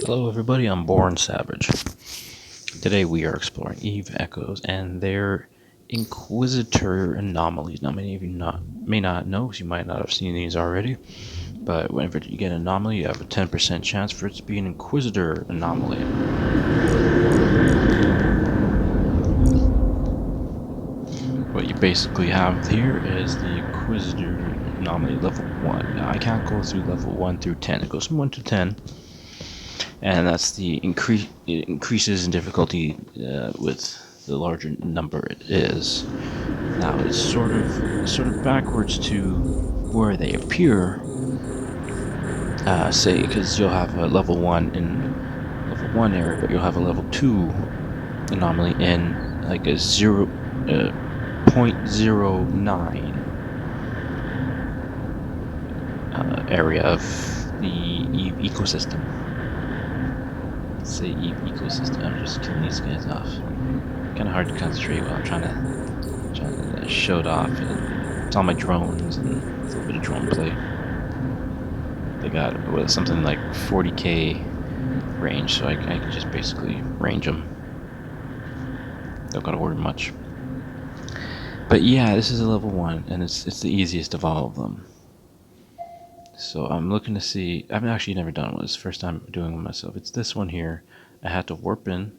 Hello everybody, I'm Born Savage. Today we are exploring Eve Echoes and their Inquisitor anomalies. Now many of you may not know, because you might not have seen these already, but whenever you get an anomaly, you have a 10% chance for it to be an Inquisitor anomaly. What you basically have here is the Inquisitor Anomoly Level 1. Now I can't go through level 1 through 10, it goes from 1 to 10. And that's the it increases in difficulty with the larger number it is. Now it's sort of backwards to where they appear. Say, because you'll have a level 1 in level 1 area, but you'll have a level 2 anomaly in like a 0.09 area of the ecosystem. Say ecosystem. I'm just killing these guys off. Kind of hard to concentrate while I'm trying to show it off. It's all my drones and a little bit of drone play. They got something like 40k range, so I can just basically range them. Don't gotta worry much. But yeah, this is a level 1, and it's the easiest of all of them. So I'm looking to see. I've actually never done one. It's the first time doing one myself. It's this one here. I had to warp in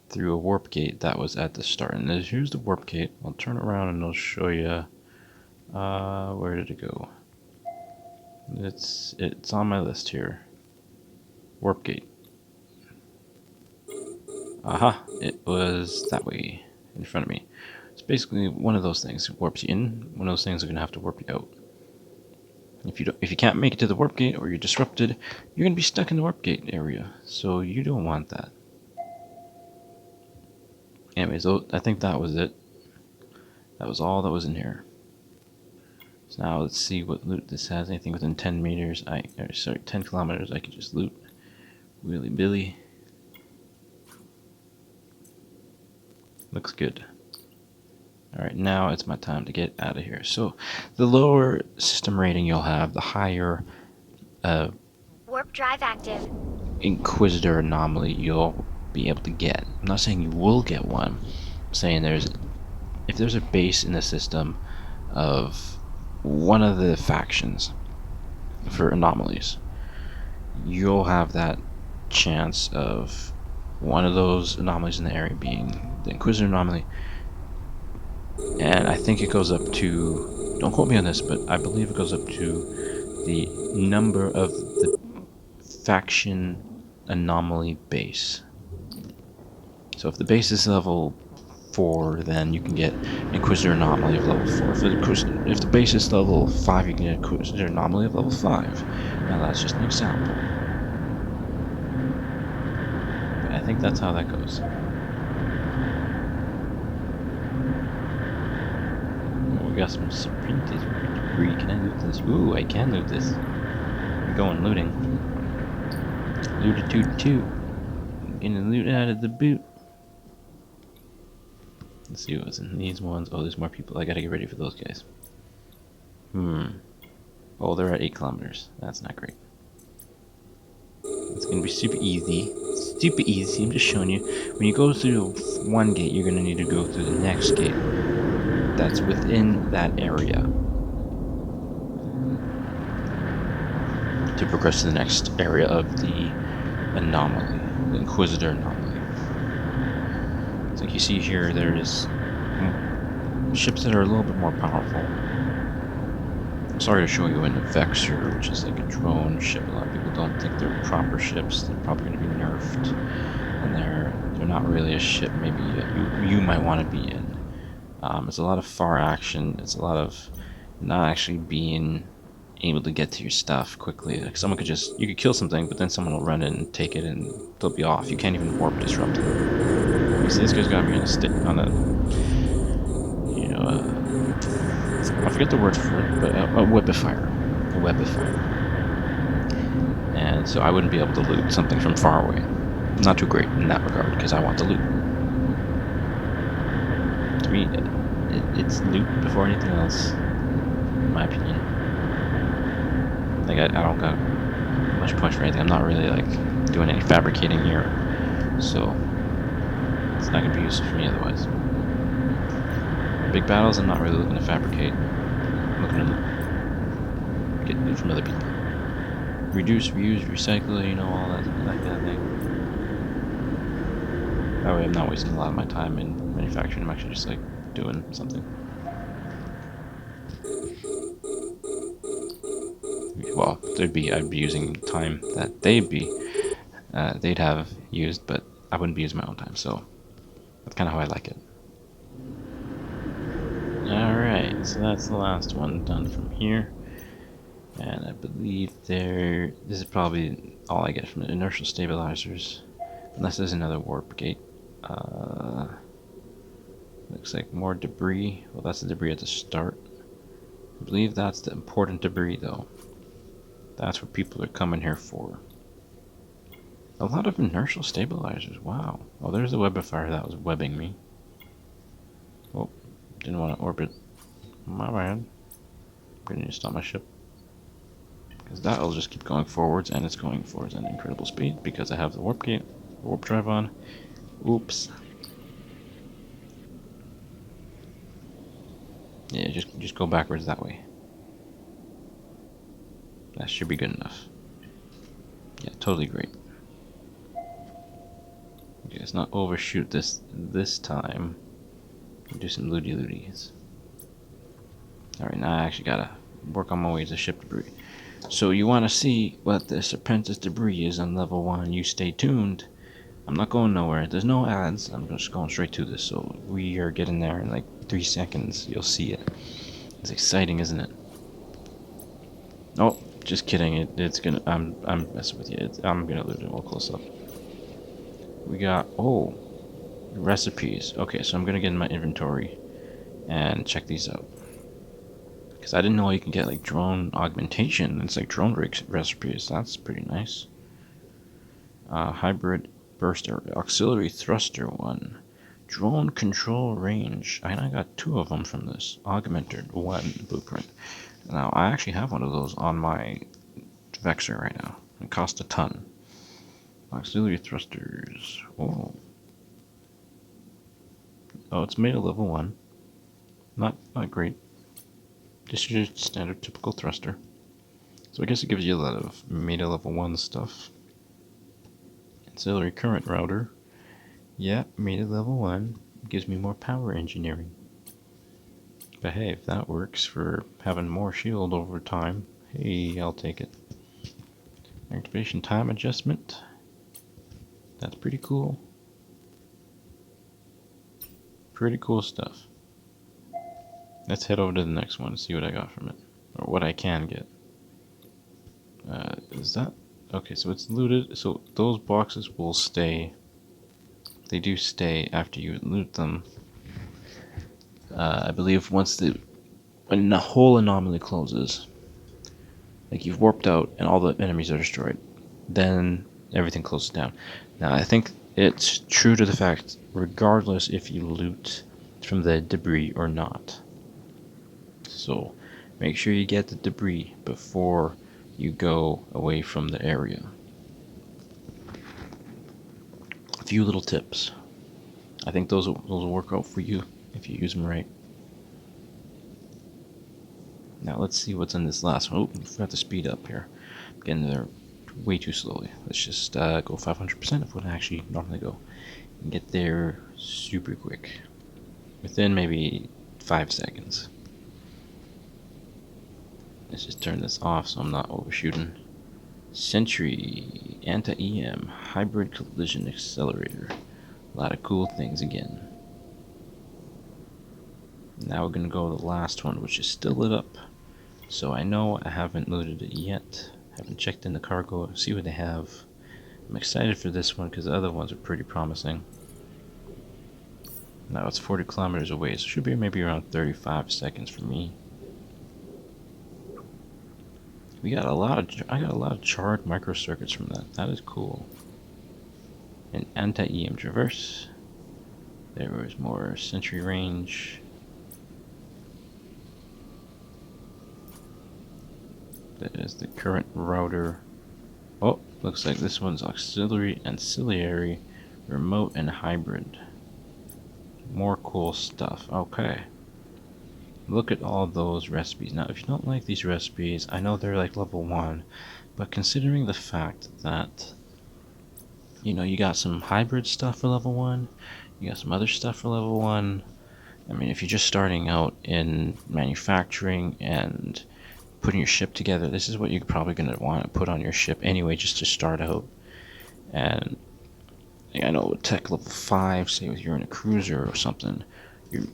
through a warp gate that was at the start. And here's the warp gate. I'll turn it around and I'll show you. Where did it go? It's on my list here. Warp gate. Aha! It was that way in front of me. It's basically one of those things. It warps you in. One of those things are gonna have to warp you out. If you can't make it to the warp gate or you're disrupted, you're gonna be stuck in the warp gate area. So you don't want that. Anyways, I think that was it. That was all that was in here. So now let's see what loot this has. Anything within 10 meters, 10 kilometers, I can just loot. Willy Billy. Looks good. Alright, now it's my time to get out of here. So, the lower system rating you'll have, the higher warp drive active. Inquisitor anomaly you'll be able to get. I'm not saying you will get one. I'm saying if there's a base in the system of one of the factions for anomalies, you'll have that chance of one of those anomalies in the area being the Inquisitor anomaly. And I think it goes up to, don't quote me on this, but I believe it goes up to the number of the faction anomaly base. So if the base is level 4, then you can get Inquisitor anomaly of level 4. If the base is level 5, you can get Inquisitor anomaly of level 5. Now that's just an example. But I think that's how that goes. We got some sprinters debris. Can I loot this? Ooh, I can loot this. I'm going looting. Looted toot. Getting loot out of the boot. Let's see what's in these ones. Oh, there's more people. I gotta get ready for those guys. Oh, they're at 8 kilometers. That's not great. It's gonna be super easy. Super easy. I'm just showing you. When you go through one gate, you're gonna need to go through the next gate that's within that area to progress to the next area of the anomaly, the Inquisitor anomaly. So like you see here, there's ships that are a little bit more powerful. I'm sorry to show you an Vexor, which is like a drone ship. A lot of people don't think they're proper ships. They're probably going to be nerfed, and they're not really a ship maybe you might want to be in. It's a lot of far action. It's a lot of not actually being able to get to your stuff quickly. Like you could kill something, but then someone will run in and take it, and they'll be off. You can't even warp disrupt them. You see, this guy's got me on a stick on a, I forget the word for it, but a webifier. A webifier. And so I wouldn't be able to loot something from far away. Not too great in that regard, because I want to loot. To me, it's loot before anything else, in my opinion. Like I don't got much point for anything. I'm not really like doing any fabricating here, so it's not gonna be useful for me otherwise. Big battles, I'm not really looking to fabricate. I'm looking to get loot from other people. Reduce, reuse, recycle, you know, all that kind of thing. That way I'm not wasting a lot of my time in manufacturing. I'm actually just like doing something. Well, I'd be using time that they'd have used, but I wouldn't be using my own time. So that's kind of how I like it. All right, so that's the last one done from here, and I believe this is probably all I get from the inertial stabilizers, unless there's another warp gate. Looks like more debris. Well, that's the debris at the start. I believe that's the important debris, though. That's what people are coming here for. A lot of inertial stabilizers. Wow. Oh, there's the web of fire that was webbing me. Oh, didn't want to orbit. My bad. I'm gonna need to stop my ship. Because that'll just keep going forwards, and it's going forwards at an incredible speed because I have the warp gate, warp drive on. Oops. Yeah, just go backwards that way. That should be good enough. Yeah, totally great. Okay, let's not overshoot this time. Do some looty looties. Alright, now I actually gotta work on my way to ship debris. So you want to see what this apprentice debris is on level 1, you stay tuned. I'm not going nowhere. There's no ads. I'm just going straight to this. So we are getting there in like 3 seconds. You'll see it. It's exciting, isn't it? Oh, just kidding. It's gonna. I'm messing with you. I'm gonna lose it. We'll close up. We got recipes. Okay, so I'm gonna get in my inventory and check these out. Because I didn't know you can get like drone augmentation. It's like drone recipes. That's pretty nice. Hybrid burst auxiliary thruster one. Drone control range. I got 2 of them from this. Augmented 1 blueprint. Now, I actually have one of those on my Vexor right now. It costs a ton. Auxiliary thrusters. Oh. Oh, it's made of level 1. Not great. Just your standard typical thruster. So I guess it gives you a lot of made of level 1 stuff. Auxiliary current router. Yeah, made of level 1. Gives me more power engineering. But hey, if that works for having more shield over time, hey, I'll take it. Activation time adjustment. That's pretty cool. Pretty cool stuff. Let's head over to the next one and see what I got from it. Or what I can get. Is that... Okay, so it's looted. So those boxes will stay. They do stay after you loot them. I believe when the whole anomaly closes, like you've warped out and all the enemies are destroyed, then everything closes down. Now I think it's true to the fact, regardless if you loot from the debris or not. So make sure you get the debris before you go away from the area. A few little tips. I think those will work out for you if you use them right. Now let's see what's in this last one. Oh, I forgot to speed up here. I'm getting there way too slowly. Let's just go 500% of what I actually normally go. And get there super quick. Within maybe 5 seconds. Let's just turn this off so I'm not overshooting. Sentry, anti-EM, hybrid collision accelerator. A lot of cool things again. Now we're going to go to the last one, which is still lit up. So I know I haven't looted it yet. Haven't checked in the cargo, see what they have. I'm excited for this one because the other ones are pretty promising. Now it's 40 kilometers away, so it should be maybe around 35 seconds for me. I got a lot of charred microcircuits from that. That is cool. An anti-EM traverse. There was more sentry range. That is the current router. Oh, looks like this one's auxiliary, ancillary, remote, and hybrid. More cool stuff. Okay. Look at all those recipes. Now, if you don't like these recipes, I know they're like level 1, but considering the fact that, you got some hybrid stuff for level 1, you got some other stuff for level 1. I mean, if you're just starting out in manufacturing and putting your ship together, this is what you're probably going to want to put on your ship anyway, just to start out. And I know with tech level 5, say if you're in a cruiser or something,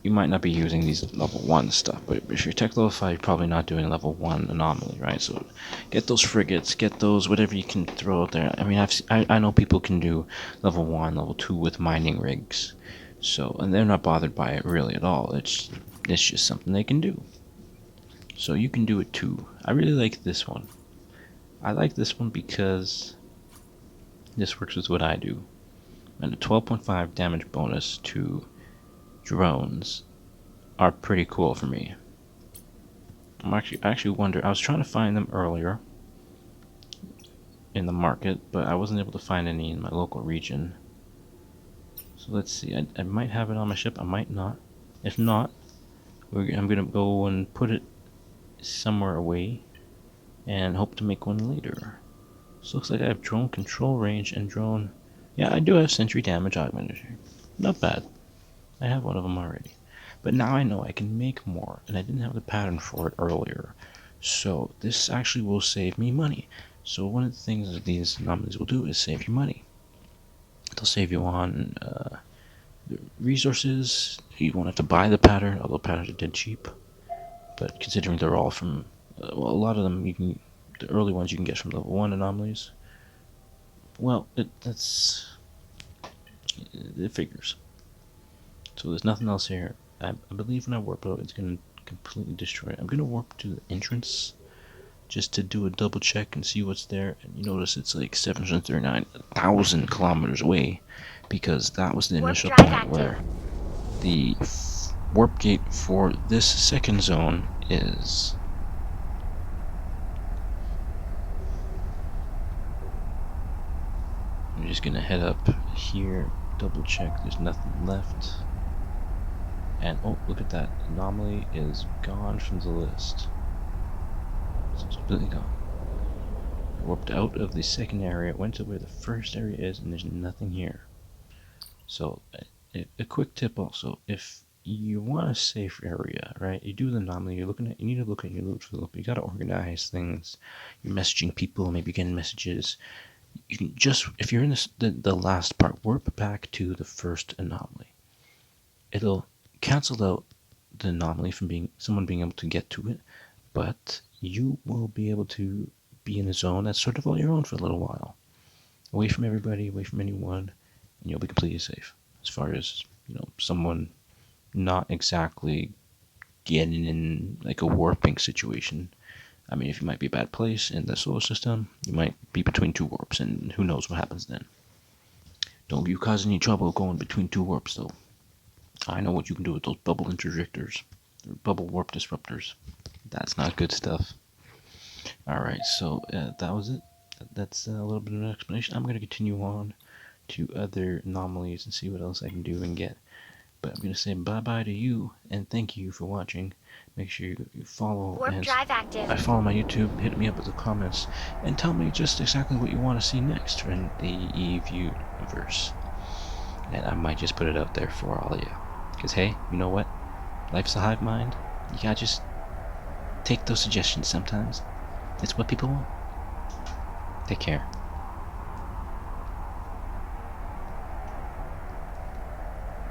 you might not be using these level 1 stuff, but if you're tech level 5, you're probably not doing level 1 anomaly, right? So get those frigates, get those, whatever you can throw out there. I mean, I know people can do level 1, level 2 with mining rigs, so, and they're not bothered by it really at all. It's just something they can do. So you can do it too. I really like this one. I like this one because this works with what I do. And a 12.5 damage bonus to drones are pretty cool for me. I actually wonder, I was trying to find them earlier in the market, but I wasn't able to find any in my local region. So let's see, I might have it on my ship, I might not. If not, I'm gonna go and put it somewhere away and hope to make one later. So looks like I have drone control range and drone. Yeah, I do have sentry damage augmenter. Not bad. I have one of them already. But now I know I can make more, and I didn't have the pattern for it earlier. So this actually will save me money. So one of the things that these anomalies will do is save you money. They'll save you on resources. You won't have to buy the pattern, although patterns are dead cheap. But considering they're all from, well, a lot of them the early ones you can get from level 1 anomalies. Well, it figures. So there's nothing else here. I believe when I warp out, it's going to completely destroy it. I'm going to warp to the entrance just to do a double check and see what's there. And you notice it's like 739,000 kilometers away, because that was the initial point where the warp gate for this second zone is. I'm just going to head up here, double check there's nothing left. And oh, look at that. Anomaly is gone from the list. It's completely gone. I warped out of the second area, went to where the first area is, and there's nothing here. So, a quick tip also, if you want a safe area, right? You do the anomaly, you need to look at your loot fill. You gotta organize things. You're messaging people, maybe getting messages. You can just, if you're in the last part, warp back to the first anomaly. It'll cancel out the anomaly from someone being able to get to it, but you will be able to be in a zone that's sort of all your own for a little while, away from everybody, away from anyone, and you'll be completely safe. As far as someone not exactly getting in like a warping situation. I mean, if you might be a bad place in the solar system, you might be between two warps, and who knows what happens then. Don't you cause any trouble going between two warps, though. I know what you can do with those bubble interjectors, or bubble warp disruptors. That's not good stuff. Alright, so that was it. That's a little bit of an explanation. I'm going to continue on to other anomalies and see what else I can do and get. But I'm going to say bye-bye to you, and thank you for watching. Make sure you follow. Warp drive active. I follow my YouTube, hit me up with the comments, and tell me just exactly what you want to see next in the Eve universe. And I might just put it out there for all of you. Because hey, you know what? Life's a hive mind. You gotta just take those suggestions sometimes. It's what people want. Take care.